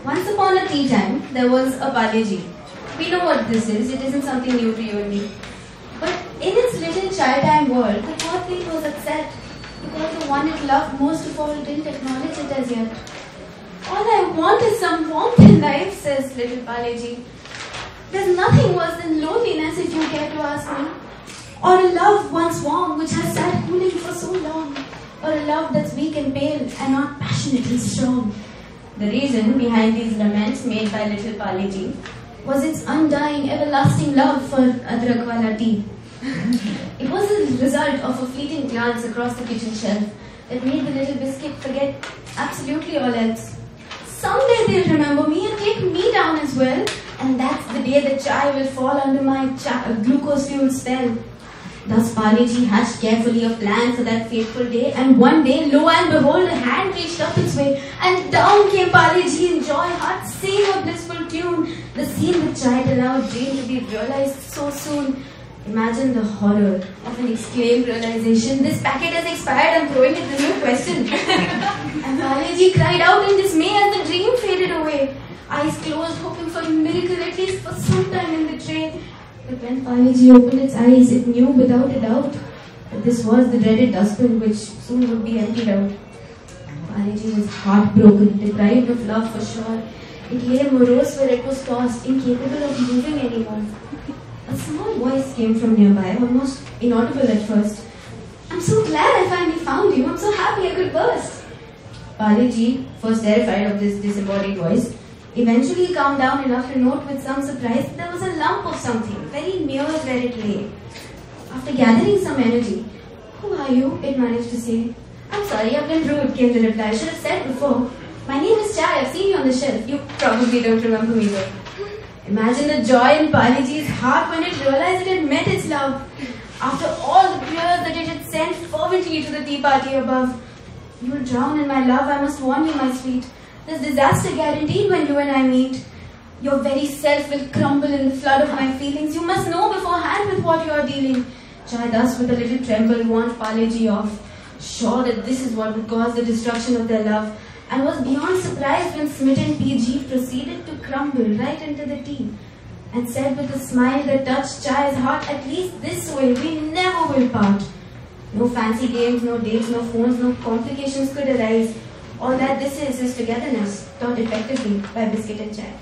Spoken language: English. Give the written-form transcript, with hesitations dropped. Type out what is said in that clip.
Once upon a tea time, there was a Parle-G. We know what this is. It isn't something new to you and me. But in its little chai time world, the poor thing was upset because the one it loved most of all didn't acknowledge it as yet. All I want is some warmth in life, says little Parle-G. There's nothing worse than loneliness if you care to ask me. Or a love once warm which has sat cooling for so long. Or a love that's weak and pale and not passionately strong. The reason behind these laments made by little Parle-G was its undying, everlasting love for adrak wala tea. It was the result of a fleeting glance across the kitchen shelf that made the little biscuit forget absolutely all else. Someday they'll remember me and take me down as well, and that's the day the chai will fall under my glucose-fueled spell. Thus Parle-G hatched carefully a plan for that fateful day, and one day, lo and behold, a hand reached up its way, and down came Parle-G in joy, heart sing a blissful tune. The scene with child allowed dream to be realized so soon. Imagine the horror of an exclaimed realization. This packet has expired, I'm throwing it the new question. And Parle-G cried out in dismay as the dream faded away. Eyes closed, hoping for a miracle at least for some time in the tray. But when Parle-G opened its eyes, it knew without a doubt that this was the dreaded dustbin which soon would be emptied out. Parle-G was heartbroken, deprived of love for sure. It lay morose where it was tossed, incapable of moving anymore. A small voice came from nearby, almost inaudible at first. "I'm so glad I finally found you. I'm so happy I could burst." Parle-G, first terrified of this disembodied voice, eventually calmed down enough to note with some surprise that there was a lump of something very near where it lay. After gathering some energy, "Who are you?" it managed to say. "I'm sorry, I've been rude," came the reply. "I should have said before. My name is Chai. I've seen you on the shelf. You probably don't remember me though." Imagine the joy in Parle-G's heart when it realized it had met its love. After all the prayers that it had sent fervently to the tea party above. "You'll drown in my love, I must warn you, my sweet. There's disaster guaranteed when you and I meet. Your very self will crumble in the flood of my feelings. You must know beforehand with what you are dealing." Chai thus with a little tremble warned Parle-G off, sure that this is what would cause the destruction of their love, and was beyond surprised when smitten PG proceeded to crumble right into the tea, and said with a smile that touched Chai's heart, "At least this way we never will part. No fancy games, no dates, no phones, no complications could arise. All that this is togetherness, taught effectively by Biscuit and Chai."